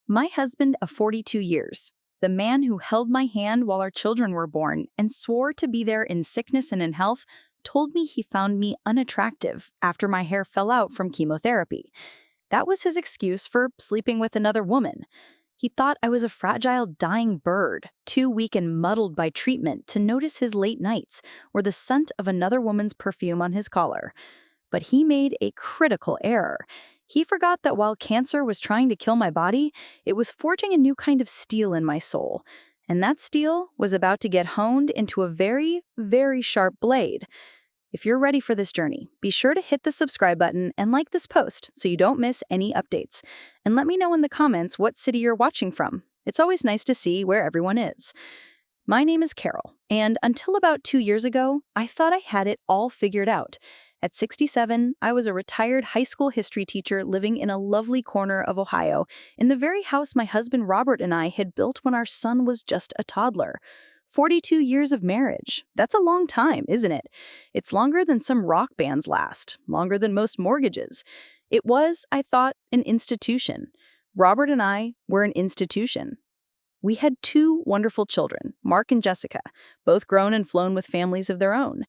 My husband of 42 years, the man who held my hand while our children were born and swore to be there in sickness and in health, told me he found me unattractive after my hair fell out from chemotherapy. That was his excuse for sleeping with another woman. He thought I was a fragile, dying bird, too weak and muddled by treatment to notice his late nights or the scent of another woman's perfume on his collar. But he made a critical error. He forgot that while cancer was trying to kill my body, it was forging a new kind of steel in my soul. And that steel was about to get honed into a very, very sharp blade. If you're ready for this journey, be sure to hit the subscribe button and like this post so you don't miss any updates. And let me know in the comments what city you're watching from. It's always nice to see where everyone is. My name is Carol, and until about 2 years ago, I thought I had it all figured out. At 67, I was a retired high school history teacher living in a lovely corner of Ohio, in the very house my husband Robert and I had built when our son was just a toddler. 42 years of marriage. That's a long time, isn't it? It's longer than some rock bands last, longer than most mortgages. It was, I thought, an institution. Robert and I were an institution. We had 2 wonderful children, Mark and Jessica, both grown and flown with families of their own.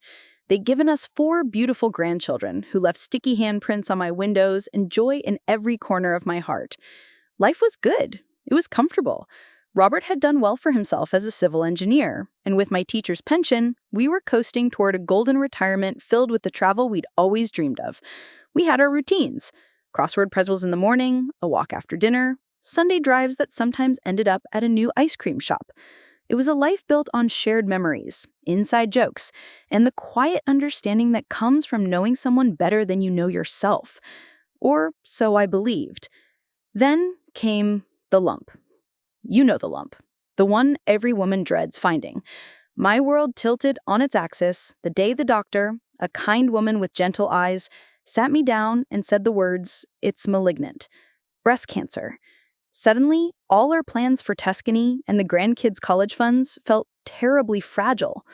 They'd given us 4 beautiful grandchildren who left sticky handprints on my windows and joy in every corner of my heart. Life was good. It was comfortable. Robert had done well for himself as a civil engineer, and with my teacher's pension, we were coasting toward a golden retirement filled with the travel we'd always dreamed of. We had our routines: crossword puzzles in the morning, a walk after dinner, Sunday drives that sometimes ended up at a new ice cream shop. It was a life built on shared memories, inside jokes, and the quiet understanding that comes from knowing someone better than you know yourself. Or so I believed. Then came the lump. You know the lump. The one every woman dreads finding. My world tilted on its axis the day the doctor, a kind woman with gentle eyes, sat me down and said the words, "It's malignant. Breast cancer." Suddenly, all our plans for Tuscany and the grandkids' college funds felt terribly fragile.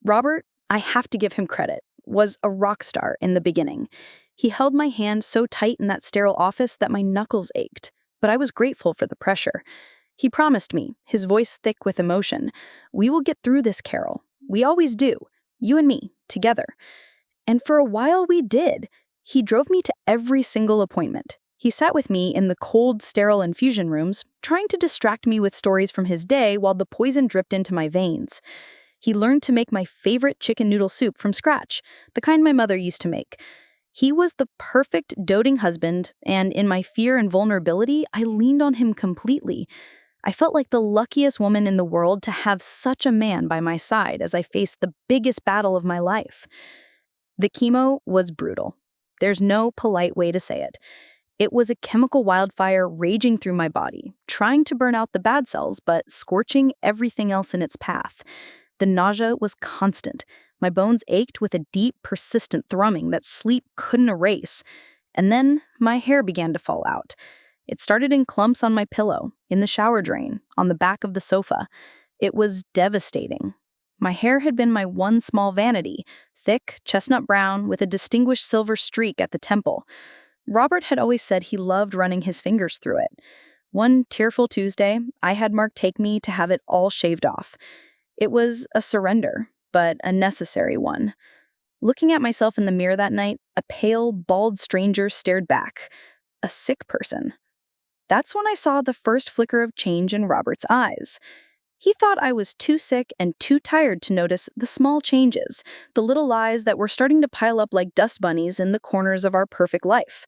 Robert, I have to give him credit, was a rock star in the beginning. He held my hand so tight in that sterile office that my knuckles ached, but I was grateful for the pressure. He promised me, his voice thick with emotion, "We will get through this, Carol. We always do. You and me, together." And for a while we did. He drove me to every single appointment. He sat with me in the cold, sterile infusion rooms, trying to distract me with stories from his day while the poison dripped into my veins. He learned to make my favorite chicken noodle soup from scratch, the kind my mother used to make. He was the perfect doting husband, and in my fear and vulnerability, I leaned on him completely. I felt like the luckiest woman in the world to have such a man by my side as I faced the biggest battle of my life. The chemo was brutal. There's no polite way to say it. It was a chemical wildfire raging through my body, trying to burn out the bad cells, but scorching everything else in its path. The nausea was constant. My bones ached with a deep, persistent thrumming that sleep couldn't erase. And then my hair began to fall out. It started in clumps on my pillow, in the shower drain, on the back of the sofa. It was devastating. My hair had been my one small vanity, thick, chestnut brown, with a distinguished silver streak at the temple. Robert had always said he loved running his fingers through it. One tearful Tuesday, I had Mark take me to have it all shaved off. It was a surrender, but a necessary one. Looking at myself in the mirror that night, a pale, bald stranger stared back. A sick person. That's when I saw the first flicker of change in Robert's eyes. He thought I was too sick and too tired to notice the small changes, the little lies that were starting to pile up like dust bunnies in the corners of our perfect life.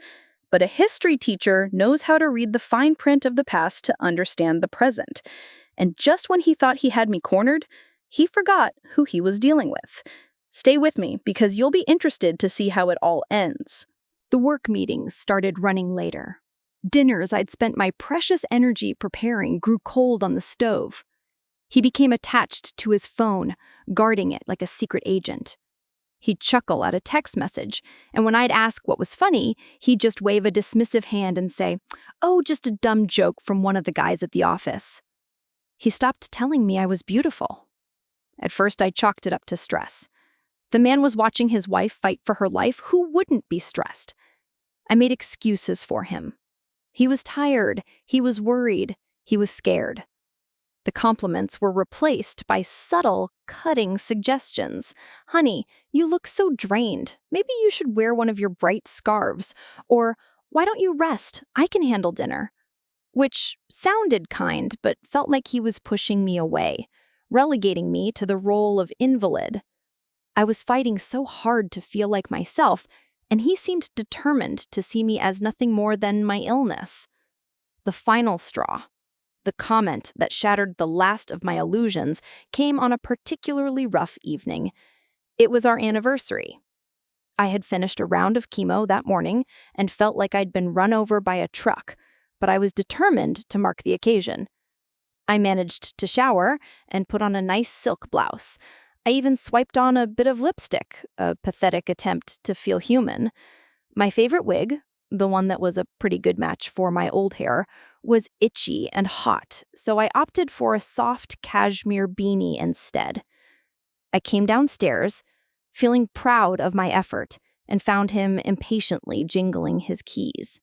But a history teacher knows how to read the fine print of the past to understand the present. And just when he thought he had me cornered, he forgot who he was dealing with. Stay with me, because you'll be interested to see how it all ends. The work meetings started running later. Dinners I'd spent my precious energy preparing grew cold on the stove. He became attached to his phone, guarding it like a secret agent. He'd chuckle at a text message, and when I'd ask what was funny, he'd just wave a dismissive hand and say, "Oh, just a dumb joke from one of the guys at the office." He stopped telling me I was beautiful. At first, I chalked it up to stress. The man was watching his wife fight for her life. Who wouldn't be stressed? I made excuses for him. He was tired, he was worried, he was scared. The compliments were replaced by subtle, cutting suggestions. Honey, you look so drained. Maybe you should wear one of your bright scarves. Or, why don't you rest? I can handle dinner. Which sounded kind, but felt like he was pushing me away, relegating me to the role of invalid. I was fighting so hard to feel like myself, and he seemed determined to see me as nothing more than my illness. The final straw, the comment that shattered the last of my illusions, came on a particularly rough evening. It was our anniversary. I had finished a round of chemo that morning and felt like I'd been run over by a truck, but I was determined to mark the occasion. I managed to shower and put on a nice silk blouse. I even swiped on a bit of lipstick, a pathetic attempt to feel human. My favorite wig, the one that was a pretty good match for my old hair, was itchy and hot, so I opted for a soft cashmere beanie instead. I came downstairs, feeling proud of my effort, and found him impatiently jingling his keys.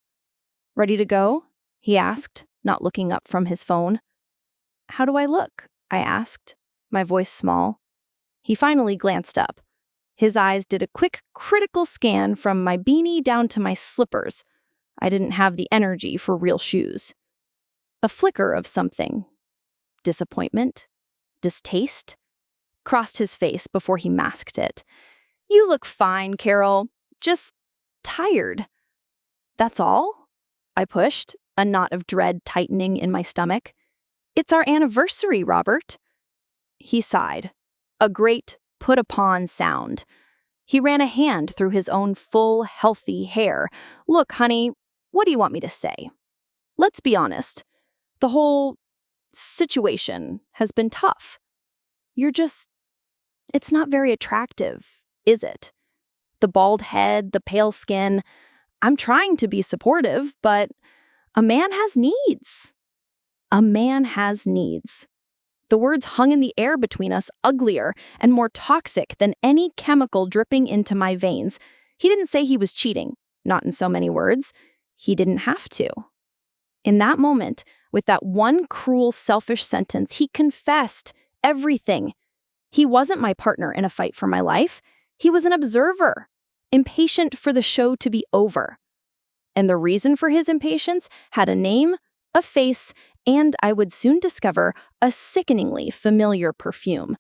"Ready to go?" he asked, not looking up from his phone. "How do I look?" I asked, my voice small. He finally glanced up. His eyes did a quick, critical scan from my beanie down to my slippers. I didn't have the energy for real shoes. A flicker of something, disappointment, distaste, crossed his face before he masked it. "You look fine, Carol. Just tired." "That's all?" I pushed, a knot of dread tightening in my stomach. "It's our anniversary, Robert." He sighed, a great put-upon sound. He ran a hand through his own full, healthy hair. "Look, honey, what do you want me to say? Let's be honest. The whole situation has been tough. It's not very attractive, is it? The bald head, the pale skin. I'm trying to be supportive, but a man has needs. A man has needs." The words hung in the air between us, uglier and more toxic than any chemical dripping into my veins. He didn't say he was cheating, not in so many words. He didn't have to. In that moment, with that one cruel, selfish sentence, he confessed everything. He wasn't my partner in a fight for my life. He was an observer, impatient for the show to be over. And the reason for his impatience had a name, a face, and I would soon discover a sickeningly familiar perfume.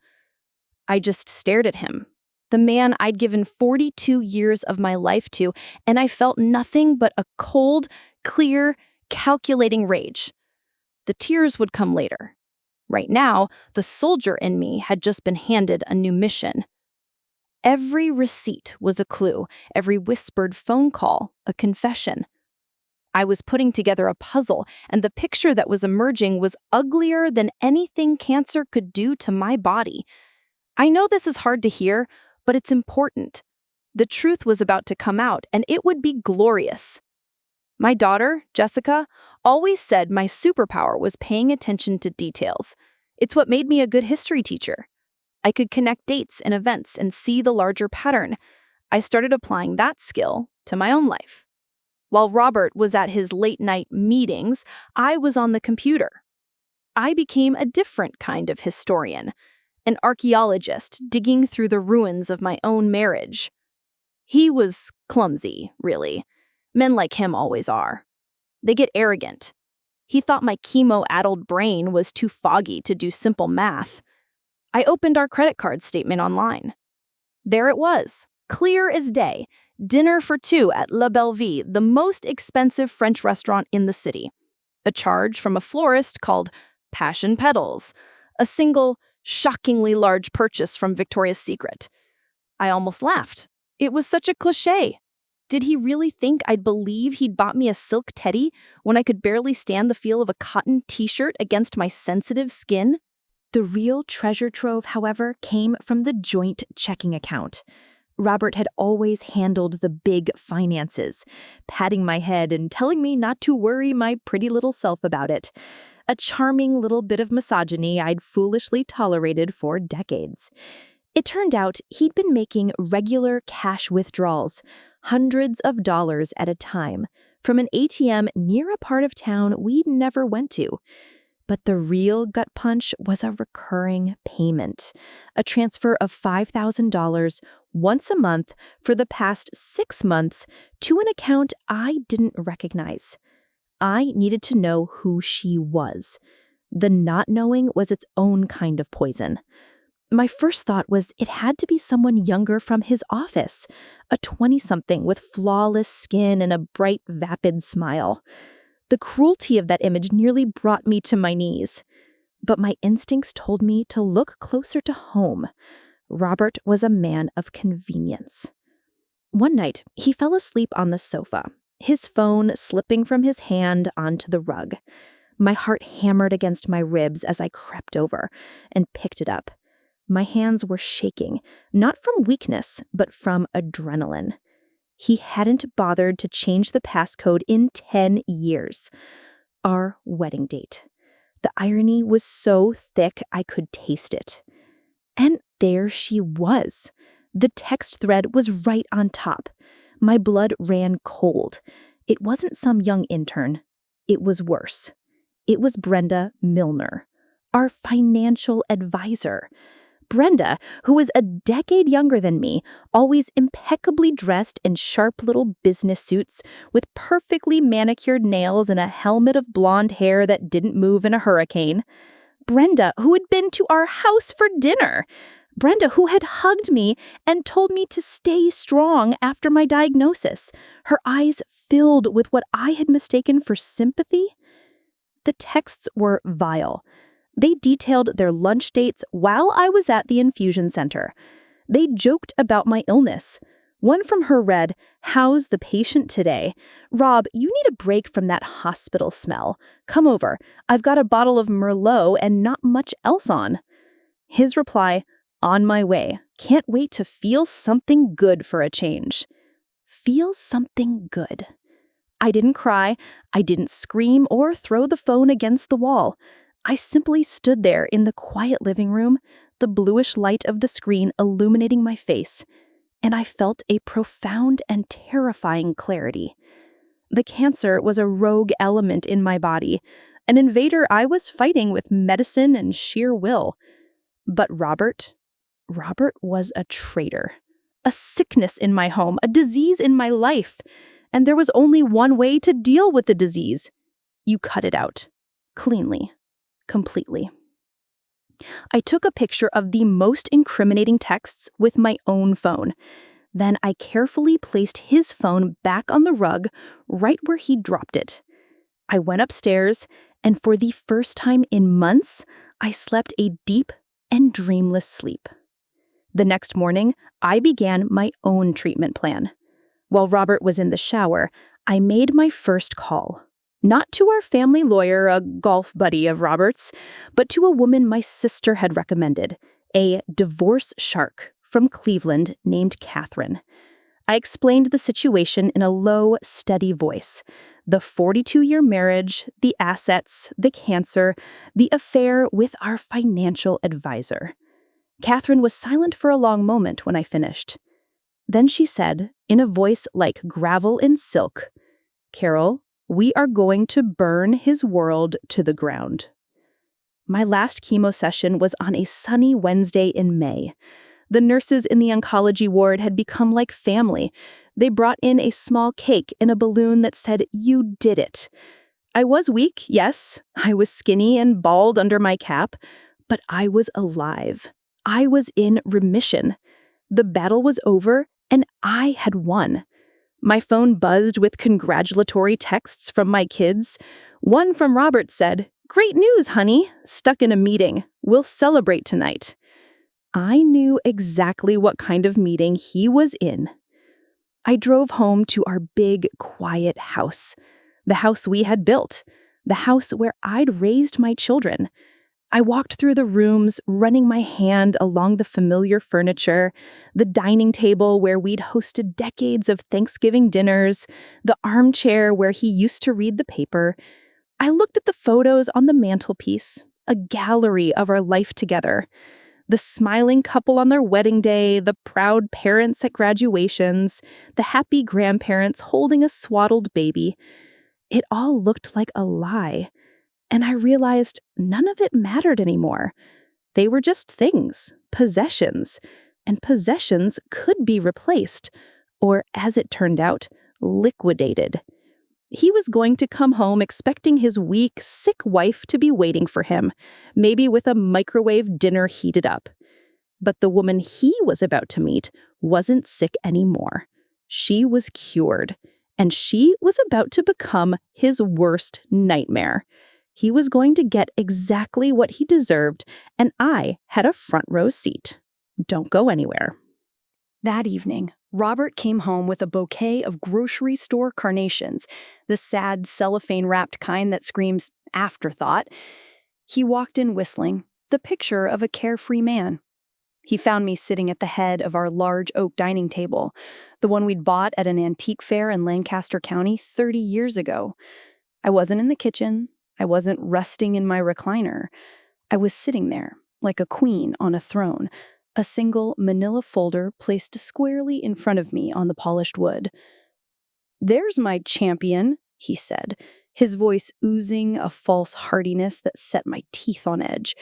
I just stared at him, the man I'd given 42 years of my life to, and I felt nothing but a cold, clear, calculating rage. The tears would come later. Right now, the soldier in me had just been handed a new mission. Every receipt was a clue, every whispered phone call a confession. I was putting together a puzzle, and the picture that was emerging was uglier than anything cancer could do to my body. I know this is hard to hear, but it's important. The truth was about to come out, and it would be glorious. My daughter, Jessica, always said my superpower was paying attention to details. It's what made me a good history teacher. I could connect dates and events and see the larger pattern. I started applying that skill to my own life. While Robert was at his late-night meetings, I was on the computer. I became a different kind of historian, an archaeologist digging through the ruins of my own marriage. He was clumsy, really. Men like him always are. They get arrogant. He thought my chemo-addled brain was too foggy to do simple math. I opened our credit card statement online. There it was, clear as day. Dinner for two at La Belle Vie, the most expensive French restaurant in the city. A charge from a florist called Passion Petals. A single, shockingly large purchase from Victoria's Secret. I almost laughed. It was such a cliché. Did he really think I'd believe he'd bought me a silk teddy when I could barely stand the feel of a cotton t-shirt against my sensitive skin? The real treasure trove, however, came from the joint checking account. Robert had always handled the big finances, patting my head and telling me not to worry my pretty little self about it. A charming little bit of misogyny I'd foolishly tolerated for decades. It turned out he'd been making regular cash withdrawals, hundreds of dollars at a time, from an ATM near a part of town we never went to. But the real gut punch was a recurring payment, a transfer of $5,000 once a month for the past 6 months to an account I didn't recognize. I needed to know who she was. The not knowing was its own kind of poison. My first thought was it had to be someone younger from his office, a 20-something with flawless skin and a bright, vapid smile. The cruelty of that image nearly brought me to my knees. But my instincts told me to look closer to home. Robert was a man of convenience. One night, he fell asleep on the sofa, his phone slipping from his hand onto the rug. My heart hammered against my ribs as I crept over and picked it up. My hands were shaking, not from weakness, but from adrenaline. He hadn't bothered to change the passcode in 10 years. Our wedding date. The irony was so thick I could taste it. And there she was. The text thread was right on top. My blood ran cold. It wasn't some young intern. It was worse. It was Brenda Milner, our financial advisor. Brenda, who was a decade younger than me, always impeccably dressed in sharp little business suits with perfectly manicured nails and a helmet of blonde hair that didn't move in a hurricane. Brenda, who had been to our house for dinner. Brenda, who had hugged me and told me to stay strong after my diagnosis, her eyes filled with what I had mistaken for sympathy. The texts were vile. They detailed their lunch dates while I was at the infusion center. They joked about my illness. One from her read, "How's the patient today? Rob, you need a break from that hospital smell. Come over. I've got a bottle of Merlot and not much else on." His reply, "On my way. Can't wait to feel something good for a change." Feel something good. I didn't cry. I didn't scream or throw the phone against the wall. I simply stood there in the quiet living room, the bluish light of the screen illuminating my face, and I felt a profound and terrifying clarity. The cancer was a rogue element in my body, an invader I was fighting with medicine and sheer will. But Robert was a traitor, a sickness in my home, a disease in my life, and there was only one way to deal with the disease. You cut it out, cleanly. Completely. I took a picture of the most incriminating texts with my own phone. Then I carefully placed his phone back on the rug, right where he dropped it. I went upstairs, and for the first time in months, I slept a deep and dreamless sleep. The next morning, I began my own treatment plan. While Robert was in the shower, I made my first call. Not to our family lawyer, a golf buddy of Robert's, but to a woman my sister had recommended, a divorce shark from Cleveland named Catherine. I explained the situation in a low, steady voice. The 42-year marriage, the assets, the cancer, the affair with our financial advisor. Catherine was silent for a long moment when I finished. Then she said, in a voice like gravel in silk, "Carol, we are going to burn his world to the ground." My last chemo session was on a sunny Wednesday in May. The nurses in the oncology ward had become like family. They brought in a small cake in a balloon that said, "You did it." I was weak, yes. I was skinny and bald under my cap. But I was alive. I was in remission. The battle was over, and I had won. My phone buzzed with congratulatory texts from my kids. One from Robert said, "Great news, honey. Stuck in a meeting. We'll celebrate tonight." I knew exactly what kind of meeting he was in. I drove home to our big, quiet house. The house we had built. The house where I'd raised my children. I walked through the rooms, running my hand along the familiar furniture, the dining table where we'd hosted decades of Thanksgiving dinners, the armchair where he used to read the paper. I looked at the photos on the mantelpiece, a gallery of our life together. The smiling couple on their wedding day, the proud parents at graduations, the happy grandparents holding a swaddled baby. It all looked like a lie. And I realized none of it mattered anymore. They were just things, possessions, and possessions could be replaced, or as it turned out, liquidated. He was going to come home expecting his weak, sick wife to be waiting for him, maybe with a microwave dinner heated up. But the woman he was about to meet wasn't sick anymore. She was cured, and she was about to become his worst nightmare. He was going to get exactly what he deserved, and I had a front row seat. Don't go anywhere. That evening, Robert came home with a bouquet of grocery store carnations, the sad cellophane-wrapped kind that screams afterthought. He walked in whistling, the picture of a carefree man. He found me sitting at the head of our large oak dining table, the one we'd bought at an antique fair in Lancaster County 30 years ago. I wasn't in the kitchen. I wasn't resting in my recliner. I was sitting there, like a queen on a throne, a single manila folder placed squarely in front of me on the polished wood. "There's my champion," he said, his voice oozing a false heartiness that set my teeth on edge.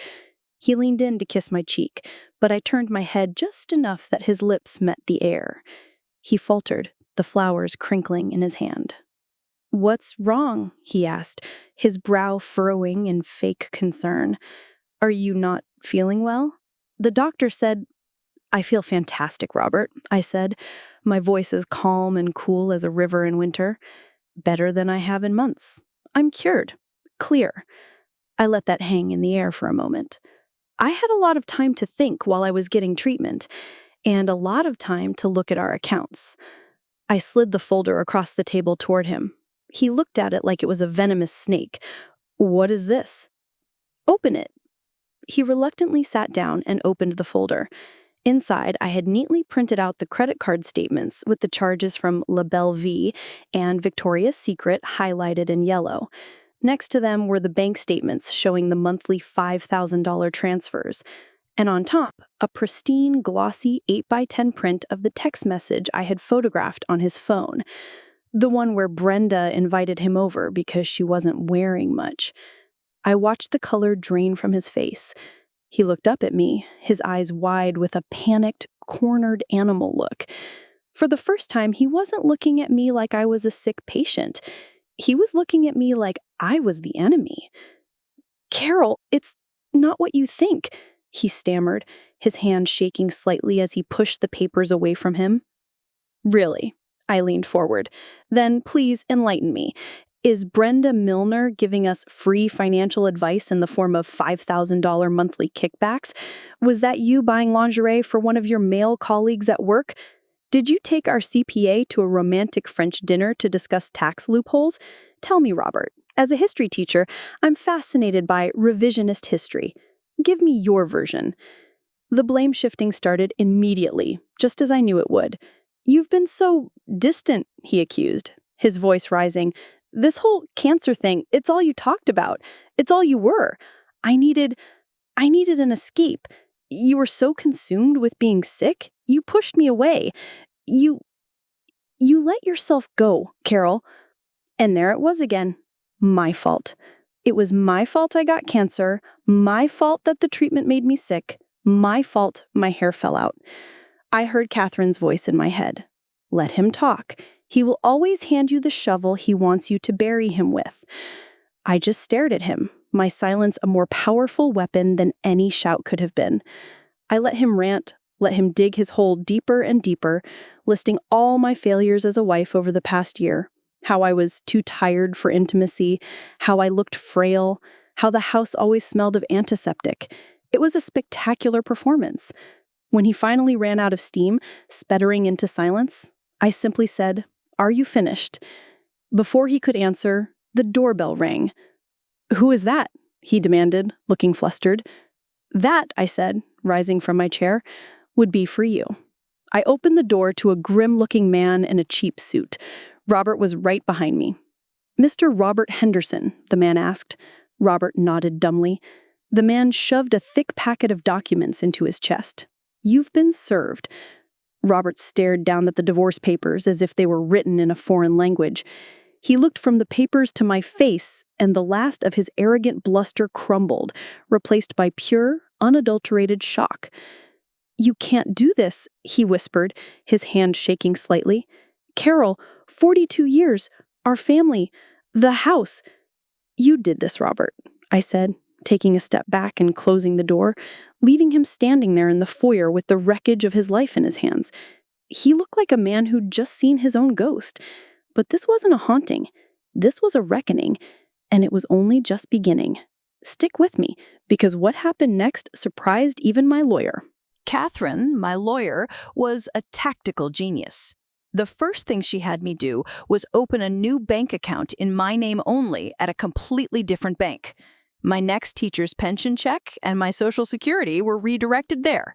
He leaned in to kiss my cheek, but I turned my head just enough that his lips met the air. He faltered, the flowers crinkling in his hand. "What's wrong?" he asked, his brow furrowing in fake concern. "Are you not feeling well?" "The doctor said—" "I feel fantastic, Robert," I said, my voice as calm and cool as a river in winter. "Better than I have in months. I'm cured. Clear." I let that hang in the air for a moment. I had a lot of time to think while I was getting treatment, and a lot of time to look at our accounts. I slid the folder across the table toward him. He looked at it like it was a venomous snake. "What is this?" "Open it." He reluctantly sat down and opened the folder. Inside, I had neatly printed out the credit card statements with the charges from La Belle Vie and Victoria's Secret highlighted in yellow. Next to them were the bank statements showing the monthly $5,000 transfers. And on top, a pristine, glossy 8x10 print of the text message I had photographed on his phone. The one where Brenda invited him over because she wasn't wearing much. I watched the color drain from his face. He looked up at me, his eyes wide with a panicked, cornered animal look. For the first time, he wasn't looking at me like I was a sick patient. He was looking at me like I was the enemy. "Carol, it's not what you think," he stammered, his hand shaking slightly as he pushed the papers away from him. "Really?" I leaned forward. "Then please enlighten me. Is Brenda Milner giving us free financial advice in the form of $5,000 monthly kickbacks? Was that you buying lingerie for one of your male colleagues at work? Did you take our CPA to a romantic French dinner to discuss tax loopholes? Tell me, Robert. As a history teacher, I'm fascinated by revisionist history. Give me your version." The blame shifting started immediately, just as I knew it would. "You've been so distant," he accused, his voice rising. "This whole cancer thing, it's all you talked about. It's all you were. I needed an escape. You were so consumed with being sick, you pushed me away. You let yourself go, Carol." And there it was again. My fault. It was my fault I got cancer, my fault that the treatment made me sick, my fault my hair fell out. I heard Catherine's voice in my head. "Let him talk. He will always hand you the shovel he wants you to bury him with." I just stared at him, my silence a more powerful weapon than any shout could have been. I let him rant, let him dig his hole deeper and deeper, listing all my failures as a wife over the past year. How I was too tired for intimacy, how I looked frail, how the house always smelled of antiseptic. It was a spectacular performance. When he finally ran out of steam, sputtering into silence, I simply said, "Are you finished?" Before he could answer, the doorbell rang. "Who is that?" he demanded, looking flustered. "That," I said, rising from my chair, "would be for you." I opened the door to a grim-looking man in a cheap suit. Robert was right behind me. "Mr. Robert Henderson," the man asked. Robert nodded dumbly. The man shoved a thick packet of documents into his chest. "You've been served." Robert stared down at the divorce papers as if they were written in a foreign language. He looked from the papers to my face, and the last of his arrogant bluster crumbled, replaced by pure, unadulterated shock. "You can't do this," he whispered, his hand shaking slightly. "Carol, 42 years, our family, the house." "You did this, Robert," I said, taking a step back and closing the door, leaving him standing there in the foyer with the wreckage of his life in his hands. He looked like a man who'd just seen his own ghost. But this wasn't a haunting. This was a reckoning, and it was only just beginning. Stick with me, because what happened next surprised even my lawyer. Catherine, my lawyer, was a tactical genius. The first thing she had me do was open a new bank account in my name only at a completely different bank. My next teacher's pension check and my Social Security were redirected there.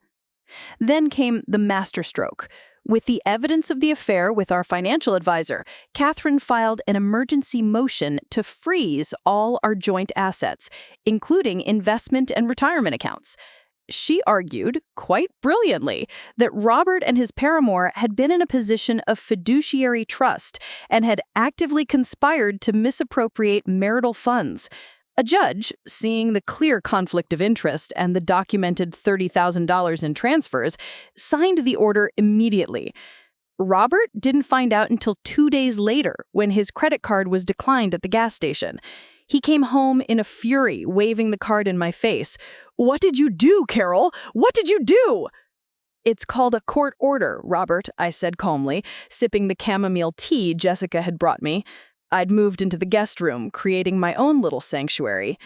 Then came the masterstroke. With the evidence of the affair with our financial advisor, Catherine filed an emergency motion to freeze all our joint assets, including investment and retirement accounts. She argued, quite brilliantly, that Robert and his paramour had been in a position of fiduciary trust and had actively conspired to misappropriate marital funds. A judge, seeing the clear conflict of interest and the documented $30,000 in transfers, signed the order immediately. Robert didn't find out until 2 days later when his credit card was declined at the gas station. He came home in a fury, waving the card in my face. "What did you do, Carol? What did you do?" "It's called a court order, Robert," I said calmly, sipping the chamomile tea Jessica had brought me. I'd moved into the guest room, creating my own little sanctuary.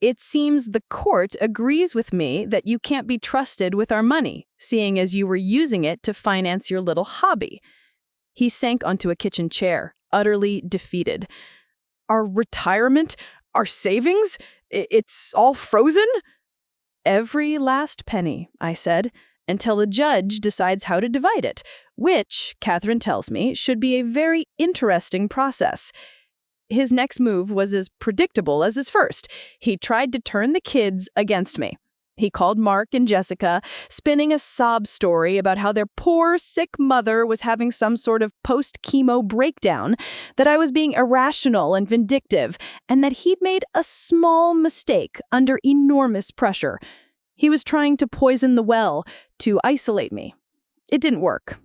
"It seems the court agrees with me that you can't be trusted with our money, seeing as you were using it to finance your little hobby." He sank onto a kitchen chair, utterly defeated. "Our retirement? Our savings? It's all frozen?" "Every last penny," I said, "until a judge decides how to divide it, which, Catherine tells me, should be a very interesting process." His next move was as predictable as his first. He tried to turn the kids against me. He called Mark and Jessica, spinning a sob story about how their poor, sick mother was having some sort of post-chemo breakdown, that I was being irrational and vindictive, and that he'd made a small mistake under enormous pressure. He was trying to poison the well, to isolate me. It didn't work.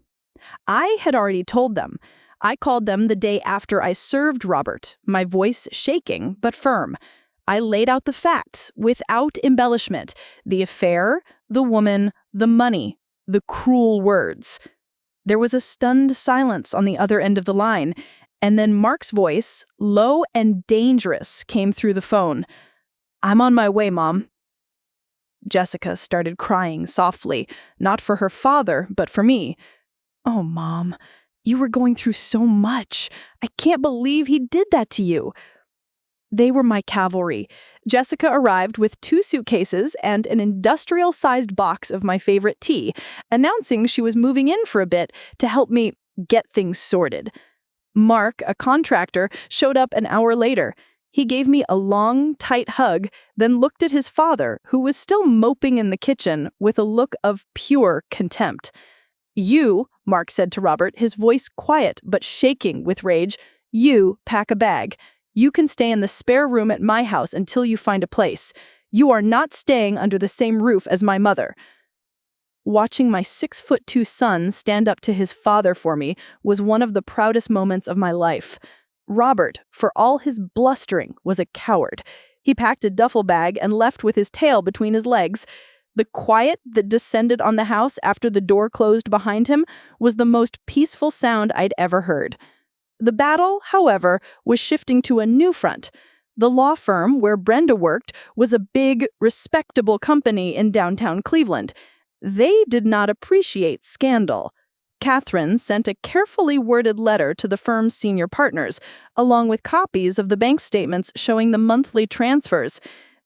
I had already told them. I called them the day after I served Robert, my voice shaking but firm. I laid out the facts, without embellishment. The affair, the woman, the money, the cruel words. There was a stunned silence on the other end of the line, and then Mark's voice, low and dangerous, came through the phone. "I'm on my way, Mom." Jessica started crying softly, not for her father, but for me. "Oh, Mom, you were going through so much. I can't believe he did that to you." They were my cavalry. Jessica arrived with 2 suitcases and an industrial-sized box of my favorite tea, announcing she was moving in for a bit to help me get things sorted. Mark, a contractor, showed up an hour later. He gave me a long, tight hug, then looked at his father, who was still moping in the kitchen, with a look of pure contempt. "You," Mark said to Robert, his voice quiet but shaking with rage, "you pack a bag. You can stay in the spare room at my house until you find a place. You are not staying under the same roof as my mother." Watching my 6'2" son stand up to his father for me was one of the proudest moments of my life. Robert, for all his blustering, was a coward. He packed a duffel bag and left with his tail between his legs. The quiet that descended on the house after the door closed behind him was the most peaceful sound I'd ever heard. The battle, however, was shifting to a new front. The law firm where Brenda worked was a big, respectable company in downtown Cleveland. They did not appreciate scandal. Catherine sent a carefully worded letter to the firm's senior partners, along with copies of the bank statements showing the monthly transfers.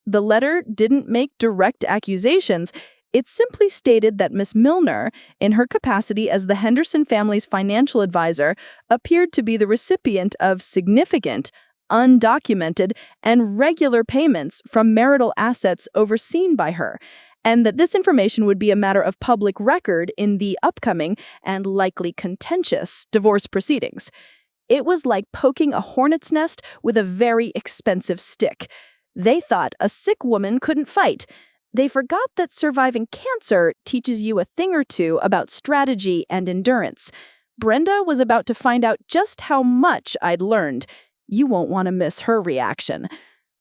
The letter didn't make direct accusations. It simply stated that Miss Milner, in her capacity as the Henderson family's financial advisor, appeared to be the recipient of significant, undocumented, and regular payments from marital assets overseen by her, and that this information would be a matter of public record in the upcoming and likely contentious divorce proceedings. It was like poking a hornet's nest with a very expensive stick. They thought a sick woman couldn't fight. They forgot that surviving cancer teaches you a thing or two about strategy and endurance. Brenda was about to find out just how much I'd learned. You won't want to miss her reaction.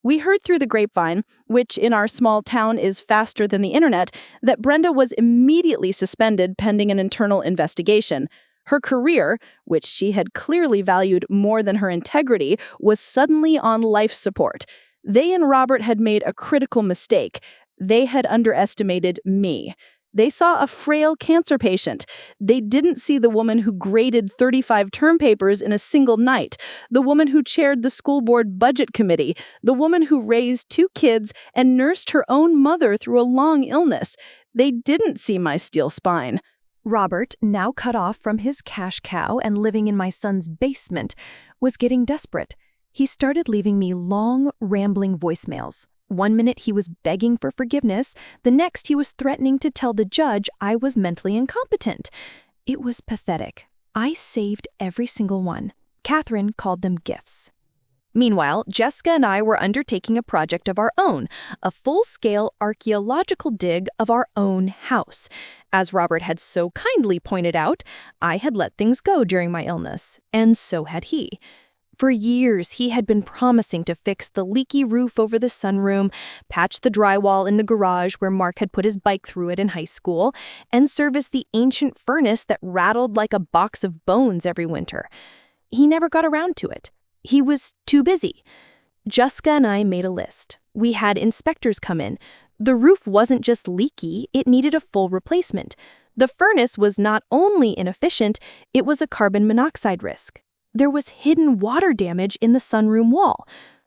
We heard through the grapevine, which in our small town is faster than the internet, that Brenda was immediately suspended pending an internal investigation. Her career, which she had clearly valued more than her integrity, was suddenly on life support. They and Robert had made a critical mistake. They had underestimated me. They saw a frail cancer patient. They didn't see the woman who graded 35 term papers in a single night, the woman who chaired the school board budget committee, the woman who raised 2 kids and nursed her own mother through a long illness. They didn't see my steel spine. Robert, now cut off from his cash cow and living in my son's basement, was getting desperate. He started leaving me long, rambling voicemails. One minute he was begging for forgiveness, the next he was threatening to tell the judge I was mentally incompetent. It was pathetic. I saved every single one. Catherine called them gifts. Meanwhile, Jessica and I were undertaking a project of our own, a full-scale archaeological dig of our own house. As Robert had so kindly pointed out, I had let things go during my illness, and so had he. For years, he had been promising to fix the leaky roof over the sunroom, patch the drywall in the garage where Mark had put his bike through it in high school, and service the ancient furnace that rattled like a box of bones every winter. He never got around to it. He was too busy. Jessica and I made a list. We had inspectors come in. The roof wasn't just leaky, it needed a full replacement. The furnace was not only inefficient, it was a carbon monoxide risk. There was hidden water damage in the sunroom wall.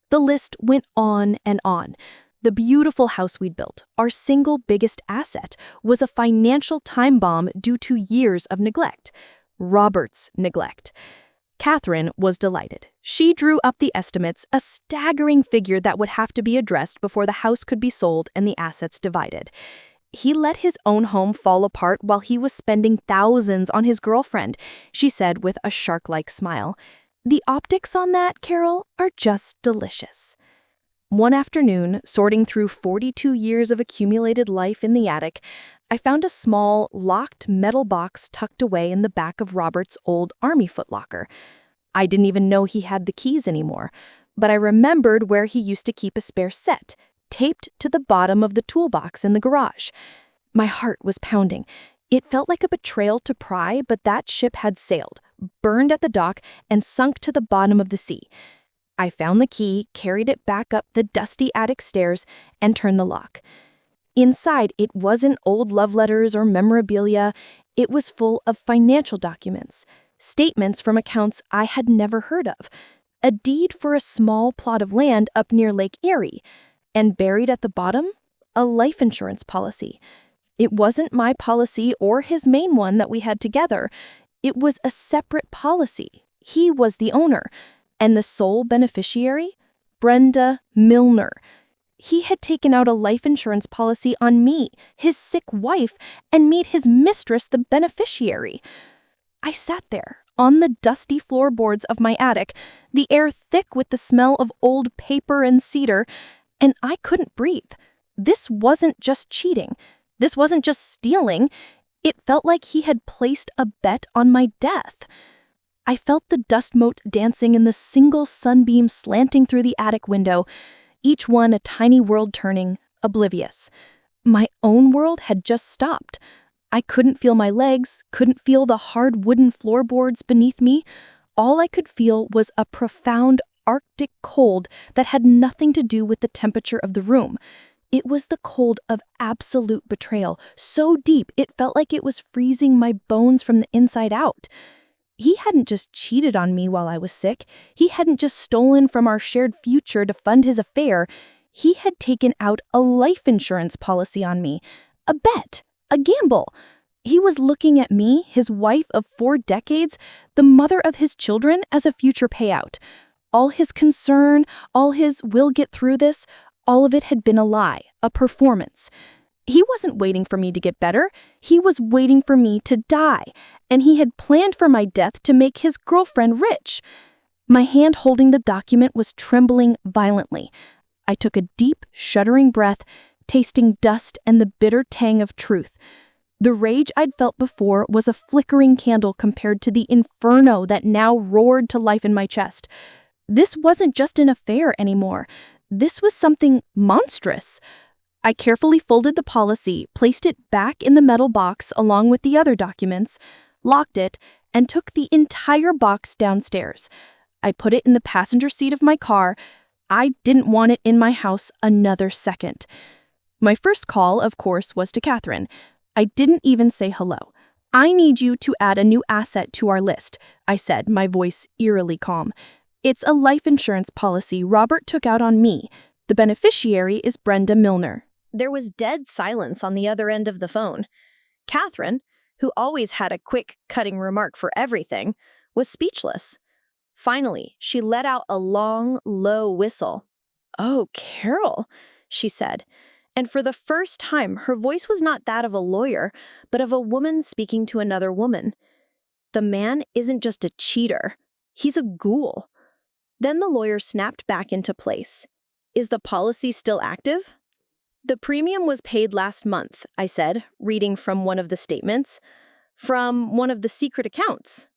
The list went on and on. The beautiful house we'd built, our single biggest asset, was a financial time bomb due to years of neglect. Robert's neglect. Catherine was delighted. She drew up the estimates, a staggering figure that would have to be addressed before the house could be sold and the assets divided. He let his own home fall apart while he was spending thousands on his girlfriend, she said with a shark-like smile. The optics on that, Carol, are just delicious. One afternoon, sorting through 42 years of accumulated life in the attic, I found a small, locked metal box tucked away in the back of Robert's old army footlocker. I didn't even know he had the keys anymore, but I remembered where he used to keep a spare set, taped to the bottom of the toolbox in the garage. My heart was pounding. It felt like a betrayal to pry, but that ship had sailed, burned at the dock, and sunk to the bottom of the sea. I found the key, carried it back up the dusty attic stairs, and turned the lock. Inside, it wasn't old love letters or memorabilia. It was full of financial documents, statements from accounts I had never heard of, a deed for a small plot of land up near Lake Erie, and buried at the bottom, a life insurance policy. It wasn't my policy or his main one that we had together. It was a separate policy. He was the owner, and the sole beneficiary, Brenda Milner. He had taken out a life insurance policy on me, his sick wife, and made his mistress the beneficiary. I sat there, on the dusty floorboards of my attic, the air thick with the smell of old paper and cedar, and I couldn't breathe. This wasn't just cheating. This wasn't just stealing. It felt like he had placed a bet on my death. I felt the dust mote dancing in the single sunbeam slanting through the attic window, each one a tiny world turning, oblivious. My own world had just stopped. I couldn't feel my legs, couldn't feel the hard wooden floorboards beneath me. All I could feel was a profound Arctic cold that had nothing to do with the temperature of the room. It was the cold of absolute betrayal, so deep it felt like it was freezing my bones from the inside out. He hadn't just cheated on me while I was sick. He hadn't just stolen from our shared future to fund his affair. He had taken out a life insurance policy on me. A bet. A gamble. He was looking at me, his wife of 4 decades, the mother of his children, as a future payout. All his concern, all his "we'll get through this," all of it had been a lie, a performance. He wasn't waiting for me to get better. He was waiting for me to die, and he had planned for my death to make his girlfriend rich. My hand holding the document was trembling violently. I took a deep, shuddering breath, tasting dust and the bitter tang of truth. The rage I'd felt before was a flickering candle compared to the inferno that now roared to life in my chest. This wasn't just an affair anymore. This was something monstrous. I carefully folded the policy, placed it back in the metal box along with the other documents, locked it, and took the entire box downstairs. I put it in the passenger seat of my car. I didn't want it in my house another second. My first call, of course, was to Catherine. I didn't even say hello. "I need you to add a new asset to our list," I said, my voice eerily calm. "It's a life insurance policy Robert took out on me. The beneficiary is Brenda Milner." There was dead silence on the other end of the phone. Catherine, who always had a quick, cutting remark for everything, was speechless. Finally, she let out a long, low whistle. "Oh, Carol," she said. And for the first time, her voice was not that of a lawyer, but of a woman speaking to another woman. "The man isn't just a cheater. He's a ghoul." Then the lawyer snapped back into place. "Is the policy still active?" "The premium was paid last month," I said, reading from one of the statements. "From one of the secret accounts."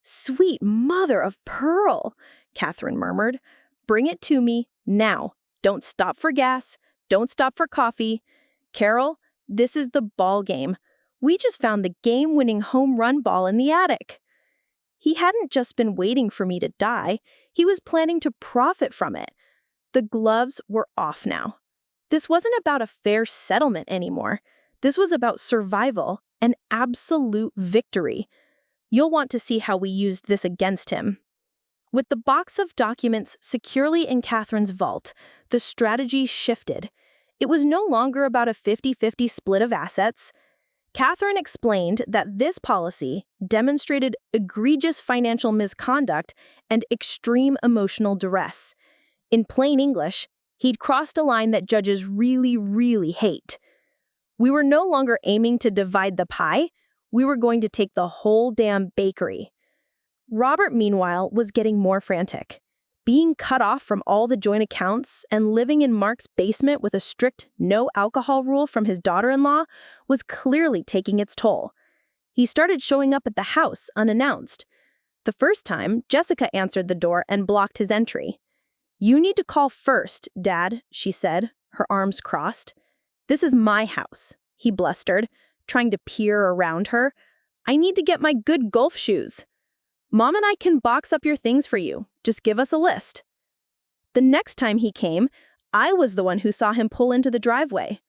"Sweet mother of pearl," Catherine murmured. "Bring it to me now. Don't stop for gas. Don't stop for coffee. Carol, this is the ball game. We just found the game-winning home run ball in the attic." He hadn't just been waiting for me to die. He was planning to profit from it. The gloves were off now. This wasn't about a fair settlement anymore. This was about survival and absolute victory. You'll want to see how we used this against him. With the box of documents securely in Catherine's vault, the strategy shifted. It was no longer about a 50-50 split of assets. Catherine explained that this policy demonstrated egregious financial misconduct and extreme emotional duress. In plain English, he'd crossed a line that judges really, really hate. We were no longer aiming to divide the pie. We were going to take the whole damn bakery. Robert, meanwhile, was getting more frantic. Being cut off from all the joint accounts and living in Mark's basement with a strict no alcohol rule from his daughter-in-law was clearly taking its toll. He started showing up at the house unannounced. The first time, Jessica answered the door and blocked his entry. "You need to call first, Dad," she said, her arms crossed. "This is my house," he blustered, trying to peer around her. "I need to get my good golf shoes. Mom and I can box up your things for you. Just give us a list." The next time he came, I was the one who saw him pull into the driveway.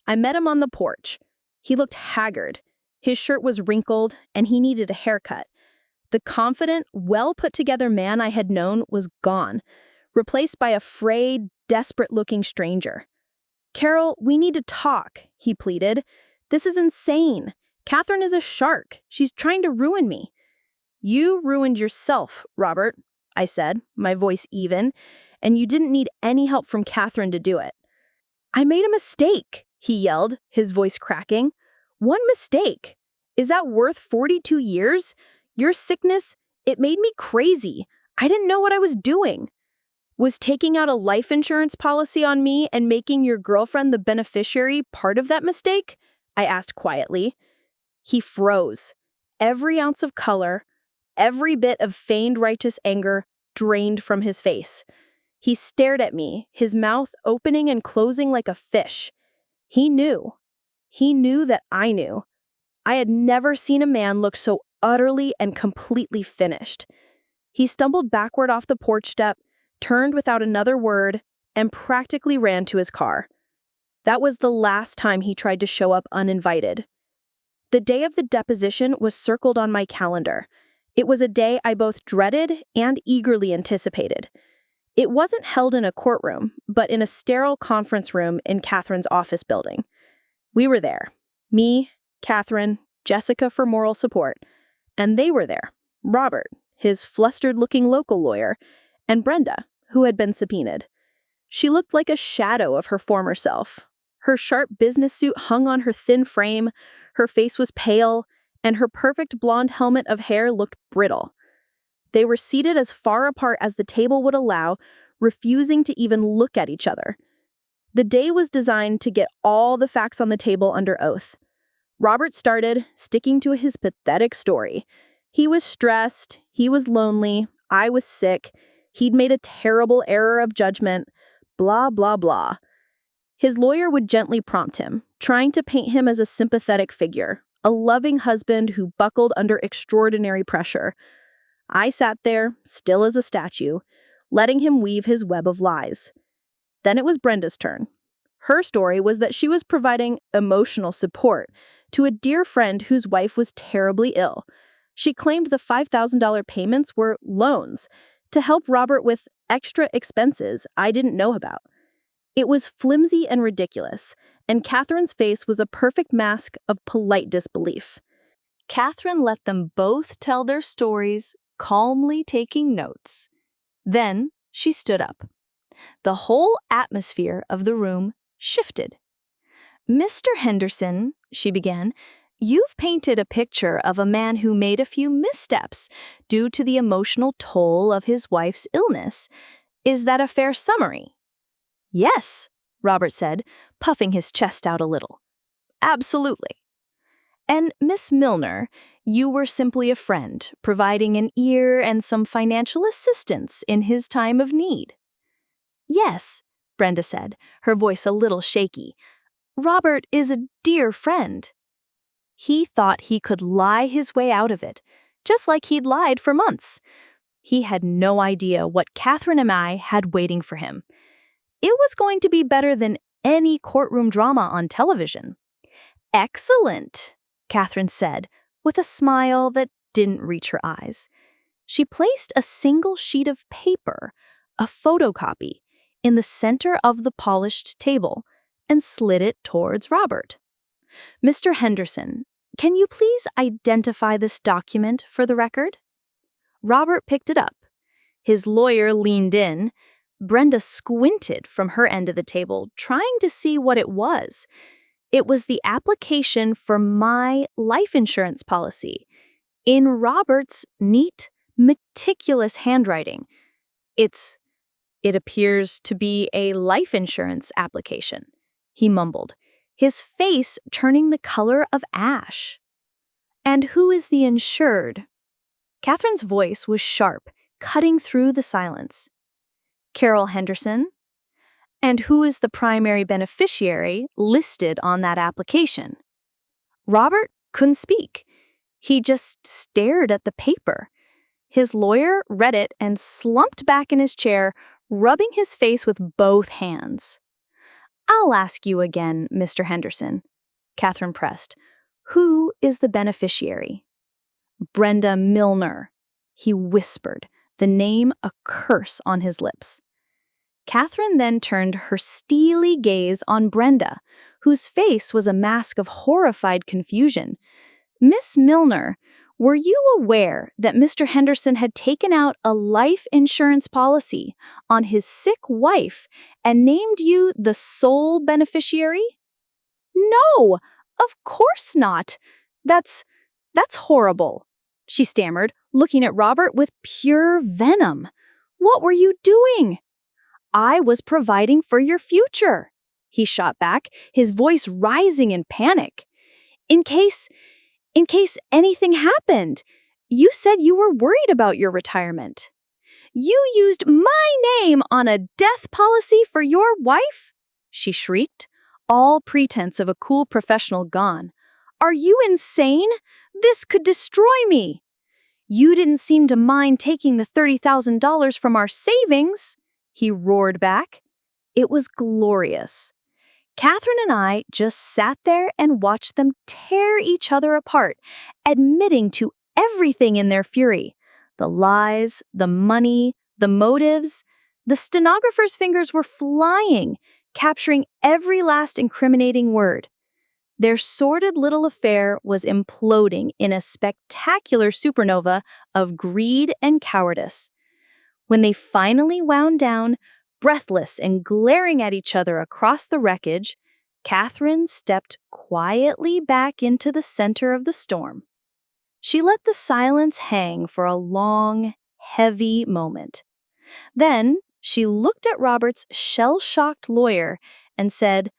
I met him on the porch. He looked haggard. His shirt was wrinkled, and he needed a haircut. The confident, well-put-together man I had known was gone, replaced by a frayed, desperate-looking stranger. "Carol, we need to talk," he pleaded. "This is insane. Catherine is a shark. She's trying to ruin me." "You ruined yourself, Robert," I said, my voice even, "and you didn't need any help from Catherine to do it." "I made a mistake," he yelled, his voice cracking. "One mistake. Is that worth 42 years? Your sickness, it made me crazy. I didn't know what I was doing." "Was taking out a life insurance policy on me and making your girlfriend the beneficiary part of that mistake?" I asked quietly. He froze. Every ounce of color, every bit of feigned righteous anger drained from his face. He stared at me, his mouth opening and closing like a fish. He knew. He knew that I knew. I had never seen a man look so utterly and completely finished. He stumbled backward off the porch step, turned without another word, and practically ran to his car. That was the last time he tried to show up uninvited. The day of the deposition was circled on my calendar. It was a day I both dreaded and eagerly anticipated. It wasn't held in a courtroom, but in a sterile conference room in Catherine's office building. We were there. Me, Catherine, Jessica for moral support. And they were there. Robert, his flustered-looking local lawyer, and Brenda, who had been subpoenaed. She looked like a shadow of her former self. Her sharp business suit hung on her thin frame, her face was pale, and her perfect blonde helmet of hair looked brittle. They were seated as far apart as the table would allow, refusing to even look at each other. The day was designed to get all the facts on the table under oath. Robert started, sticking to his pathetic story. He was stressed, he was lonely, I was sick, he'd made a terrible error of judgment, blah, blah, blah. His lawyer would gently prompt him, trying to paint him as a sympathetic figure, a loving husband who buckled under extraordinary pressure. I sat there, still as a statue, letting him weave his web of lies. Then it was Brenda's turn. Her story was that she was providing emotional support to a dear friend whose wife was terribly ill. She claimed the $5,000 payments were loans to help Robert with extra expenses I didn't know about. It was flimsy and ridiculous, and Catherine's face was a perfect mask of polite disbelief. Catherine let them both tell their stories, calmly taking notes. Then she stood up. The whole atmosphere of the room shifted. "Mr. Henderson," she began, "you've painted a picture of a man who made a few missteps due to the emotional toll of his wife's illness. Is that a fair summary?" "Yes," Robert said, puffing his chest out a little. "Absolutely." "And Miss Milner, you were simply a friend, providing an ear and some financial assistance in his time of need." "Yes," Brenda said, her voice a little shaky. "Robert is a dear friend." He thought he could lie his way out of it, just like he'd lied for months. He had no idea what Catherine and I had waiting for him. It was going to be better than any courtroom drama on television. "Excellent," Catherine said, with a smile that didn't reach her eyes. She placed a single sheet of paper, a photocopy, in the center of the polished table and slid it towards Robert. "Mr. Henderson, can you please identify this document for the record?" Robert picked it up. His lawyer leaned in. Brenda squinted from her end of the table, trying to see what it was. It was the application for my life insurance policy, in Robert's neat, meticulous handwriting. It appears to be a life insurance application," he mumbled, his face turning the color of ash. "And who is the insured?" Catherine's voice was sharp, cutting through the silence. "Carol Henderson." "And who is the primary beneficiary listed on that application?" Robert couldn't speak. He just stared at the paper. His lawyer read it and slumped back in his chair, rubbing his face with both hands. "I'll ask you again, Mr. Henderson," Catherine pressed. "Who is the beneficiary?" "Brenda Milner," he whispered, the name a curse on his lips. Catherine then turned her steely gaze on Brenda, whose face was a mask of horrified confusion. "Miss Milner, were you aware that Mr. Henderson had taken out a life insurance policy on his sick wife and named you the sole beneficiary?" "No, of course not. That's horrible," she stammered, looking at Robert with pure venom. "What were you doing?" "I was providing for your future," he shot back, his voice rising in panic. In case anything happened. You said you were worried about your retirement. You used my name on a death policy for your wife?" she shrieked, all pretense of a cool professional gone. "Are you insane? This could destroy me." "You didn't seem to mind taking the $30,000 from our savings," he roared back. It was glorious. Catherine and I just sat there and watched them tear each other apart, admitting to everything in their fury. The lies, the money, the motives. The stenographer's fingers were flying, capturing every last incriminating word. Their sordid little affair was imploding in a spectacular supernova of greed and cowardice. When they finally wound down, breathless and glaring at each other across the wreckage, Catherine stepped quietly back into the center of the storm. She let the silence hang for a long, heavy moment. Then she looked at Robert's shell-shocked lawyer and said,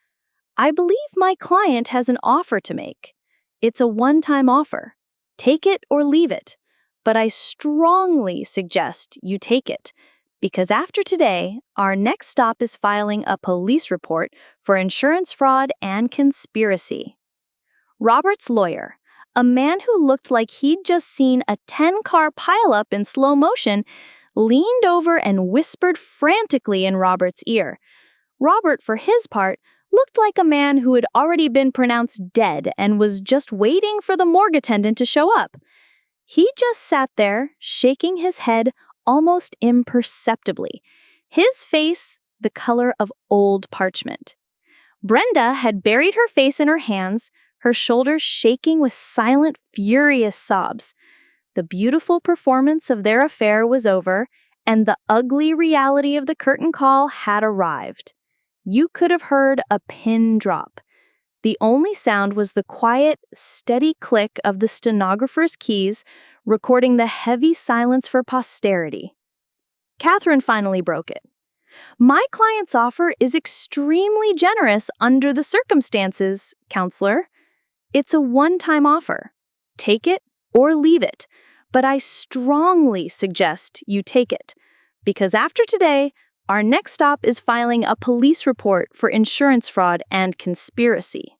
"I believe my client has an offer to make. It's a one-time offer. Take it or leave it, but I strongly suggest you take it, because after today, our next stop is filing a police report for insurance fraud and conspiracy." Robert's lawyer, a man who looked like he'd just seen a 10-car pileup in slow motion, leaned over and whispered frantically in Robert's ear. Robert, for his part, looked like a man who had already been pronounced dead and was just waiting for the morgue attendant to show up. He just sat there, shaking his head almost imperceptibly, his face the color of old parchment. Brenda had buried her face in her hands, her shoulders shaking with silent, furious sobs. The beautiful performance of their affair was over, and the ugly reality of the curtain call had arrived. You could have heard a pin drop. The only sound was the quiet, steady click of the stenographer's keys, recording the heavy silence for posterity. Catherine finally broke it. "My client's offer is extremely generous under the circumstances, counselor. It's a one-time offer. Take it or leave it, but I strongly suggest you take it, because after today, our next stop is filing a police report for insurance fraud and conspiracy."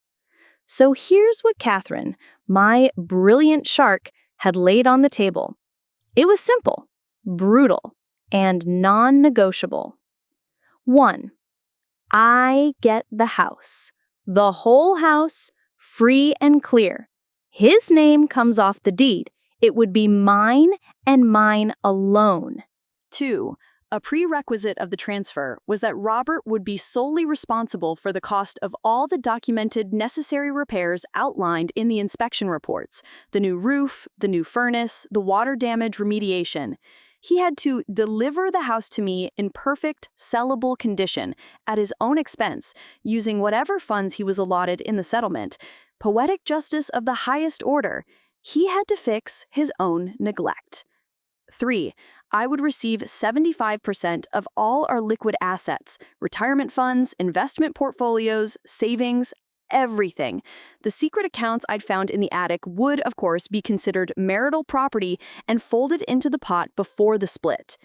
So here's what Catherine, my brilliant shark, had laid on the table. It was simple, brutal, and non-negotiable. 1. I get the house. The whole house, free and clear. His name comes off the deed. It would be mine and mine alone. 2. A prerequisite of the transfer was that Robert would be solely responsible for the cost of all the documented necessary repairs outlined in the inspection reports: the new roof, the new furnace, the water damage remediation. He had to deliver the house to me in perfect, sellable condition at his own expense, using whatever funds he was allotted in the settlement. Poetic justice of the highest order. He had to fix his own neglect. 3. I would receive 75% of all our liquid assets, retirement funds, investment portfolios, savings, everything. The secret accounts I'd found in the attic would, of course, be considered marital property and folded into the pot before the split.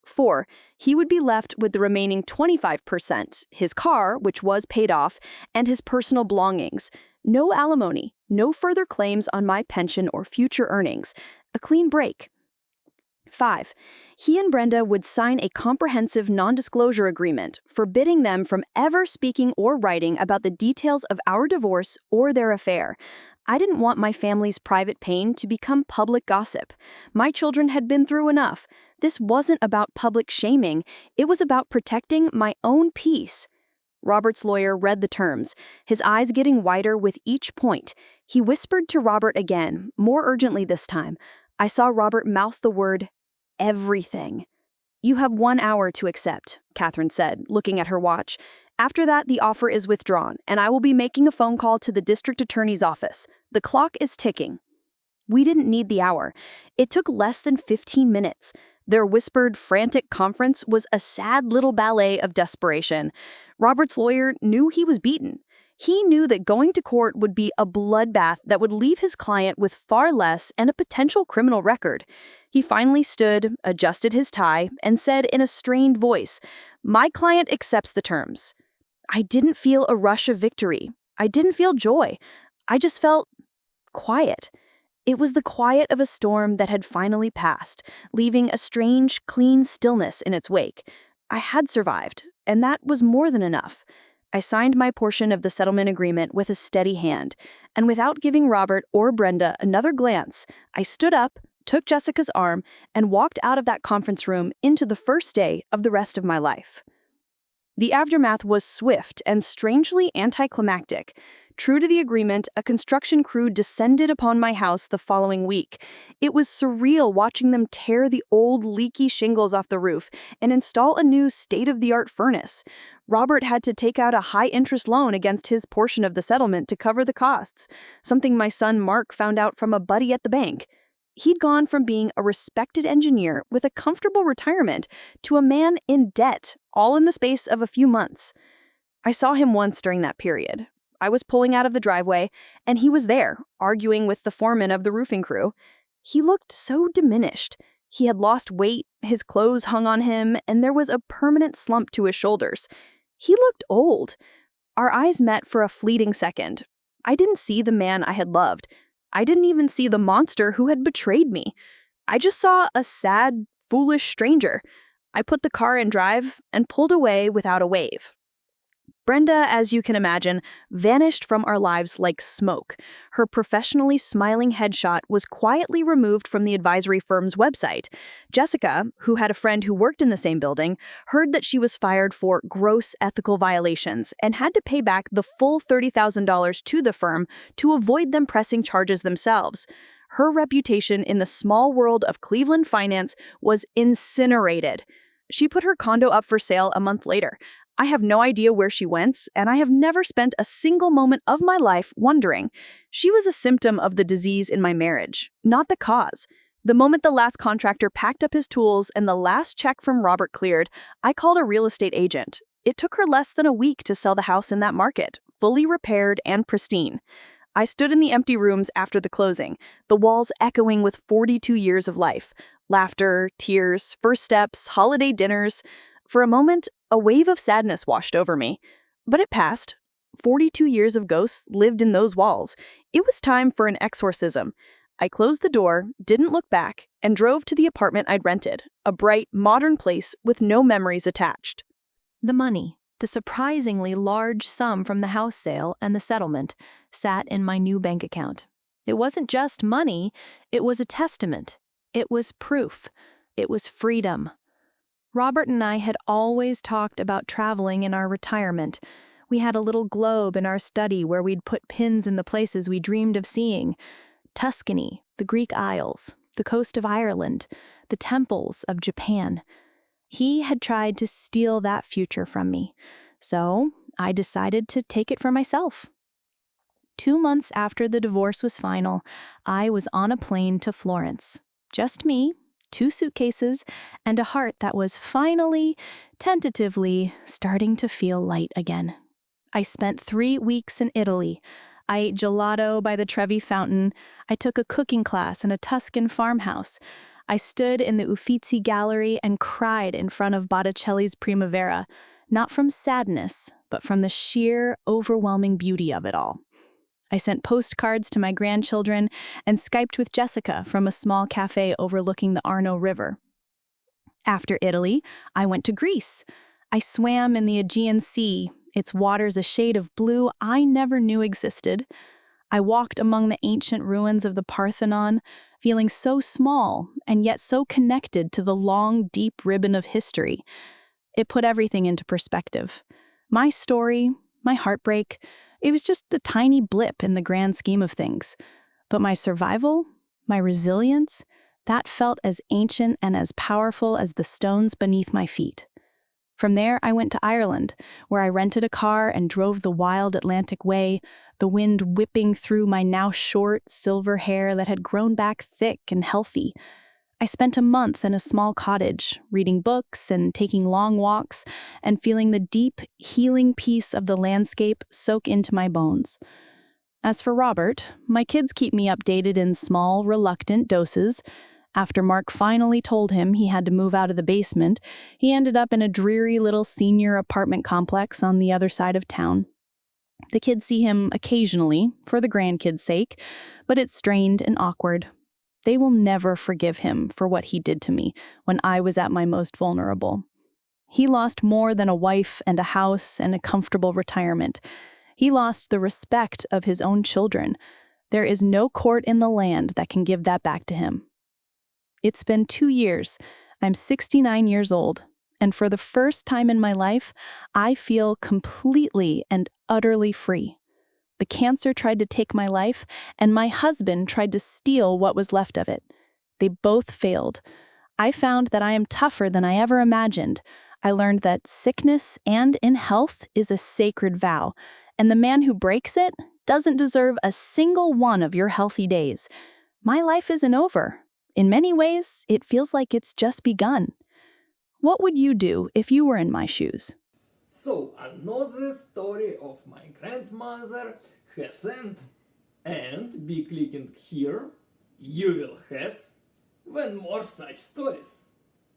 4. He would be left with the remaining 25%, his car, which was paid off, and his personal belongings. No alimony, no further claims on my pension or future earnings. A clean break. 5. He and Brenda would sign a comprehensive non-disclosure agreement, forbidding them from ever speaking or writing about the details of our divorce or their affair. I didn't want my family's private pain to become public gossip. My children had been through enough. This wasn't about public shaming. It was about protecting my own peace. Robert's lawyer read the terms, his eyes getting wider with each point. He whispered to Robert again, more urgently this time. I saw Robert mouth the word everything. "You have 1 hour to accept," Catherine said, looking at her watch. "After that, the offer is withdrawn, and I will be making a phone call to the district attorney's office. The clock is ticking." We didn't need the hour. It took less than 15 minutes. Their whispered, frantic conference was a sad little ballet of desperation. Robert's lawyer knew he was beaten. He knew that going to court would be a bloodbath that would leave his client with far less and a potential criminal record. He finally stood, adjusted his tie, and said in a strained voice, "My client accepts the terms." I didn't feel a rush of victory. I didn't feel joy. I just felt quiet. It was the quiet of a storm that had finally passed, leaving a strange, clean stillness in its wake. I had survived, and that was more than enough. I signed my portion of the settlement agreement with a steady hand, and without giving Robert or Brenda another glance, I stood up, took Jessica's arm, and walked out of that conference room into the first day of the rest of my life. The aftermath was swift and strangely anticlimactic. True to the agreement, a construction crew descended upon my house the following week. It was surreal watching them tear the old leaky shingles off the roof and install a new state-of-the-art furnace. Robert had to take out a high-interest loan against his portion of the settlement to cover the costs, something my son Mark found out from a buddy at the bank. He'd gone from being a respected engineer with a comfortable retirement to a man in debt, all in the space of a few months. I saw him once during that period. I was pulling out of the driveway, and he was there, arguing with the foreman of the roofing crew. He looked so diminished. He had lost weight, his clothes hung on him, and there was a permanent slump to his shoulders. He looked old. Our eyes met for a fleeting second. I didn't see the man I had loved. I didn't even see the monster who had betrayed me. I just saw a sad, foolish stranger. I put the car in drive and pulled away without a wave. Brenda, as you can imagine, vanished from our lives like smoke. Her professionally smiling headshot was quietly removed from the advisory firm's website. Jessica, who had a friend who worked in the same building, heard that she was fired for gross ethical violations and had to pay back the full $30,000 to the firm to avoid them pressing charges themselves. Her reputation in the small world of Cleveland finance was incinerated. She put her condo up for sale a month later. I have no idea where she went, and I have never spent a single moment of my life wondering. She was a symptom of the disease in my marriage, not the cause. The moment the last contractor packed up his tools and the last check from Robert cleared, I called a real estate agent. It took her less than a week to sell the house in that market, fully repaired and pristine. I stood in the empty rooms after the closing, the walls echoing with 42 years of life. Laughter, tears, first steps, holiday dinners. For a moment, a wave of sadness washed over me. But it passed. 42 years of ghosts lived in those walls. It was time for an exorcism. I closed the door, didn't look back, and drove to the apartment I'd rented, a bright, modern place with no memories attached. The money, the surprisingly large sum from the house sale and the settlement, sat in my new bank account. It wasn't just money, it was a testament. It was proof. It was freedom. Robert and I had always talked about traveling in our retirement. We had a little globe in our study where we'd put pins in the places we dreamed of seeing. Tuscany, the Greek Isles, the coast of Ireland, the temples of Japan. He had tried to steal that future from me, so I decided to take it for myself. 2 months after the divorce was final, I was on a plane to Florence. Just me, 2 suitcases, and a heart that was finally, tentatively, starting to feel light again. I spent 3 weeks in Italy. I ate gelato by the Trevi Fountain. I took a cooking class in a Tuscan farmhouse. I stood in the Uffizi Gallery and cried in front of Botticelli's Primavera, not from sadness, but from the sheer, overwhelming beauty of it all. I sent postcards to my grandchildren and Skyped with Jessica from a small cafe overlooking the Arno River. After Italy, I went to Greece. I swam in the Aegean Sea, its waters a shade of blue I never knew existed. I walked among the ancient ruins of the Parthenon, feeling so small and yet so connected to the long, deep ribbon of history. It put everything into perspective. My story, my heartbreak, it was just a tiny blip in the grand scheme of things. But my survival, my resilience, that felt as ancient and as powerful as the stones beneath my feet. From there, I went to Ireland, where I rented a car and drove the wild Atlantic Way, the wind whipping through my now short, silver hair that had grown back thick and healthy. I spent a month in a small cottage, reading books and taking long walks, and feeling the deep, healing peace of the landscape soak into my bones. As for Robert, my kids keep me updated in small, reluctant doses. After Mark finally told him he had to move out of the basement, he ended up in a dreary little senior apartment complex on the other side of town. The kids see him occasionally, for the grandkids' sake, but it's strained and awkward. They will never forgive him for what he did to me when I was at my most vulnerable. He lost more than a wife and a house and a comfortable retirement. He lost the respect of his own children. There is no court in the land that can give that back to him. It's been 2 years. I'm 69 years old, And for the first time in my life, I feel completely and utterly free. The cancer tried to take my life, and my husband tried to steal what was left of it. They both failed. I found that I am tougher than I ever imagined. I learned that sickness and in health is a sacred vow, and the man who breaks it doesn't deserve a single one of your healthy days. My life isn't over. In many ways, it feels like it's just begun. What would you do if you were in my shoes? So, another story of my grandmother has end, and be clicking here, you will have when more such stories.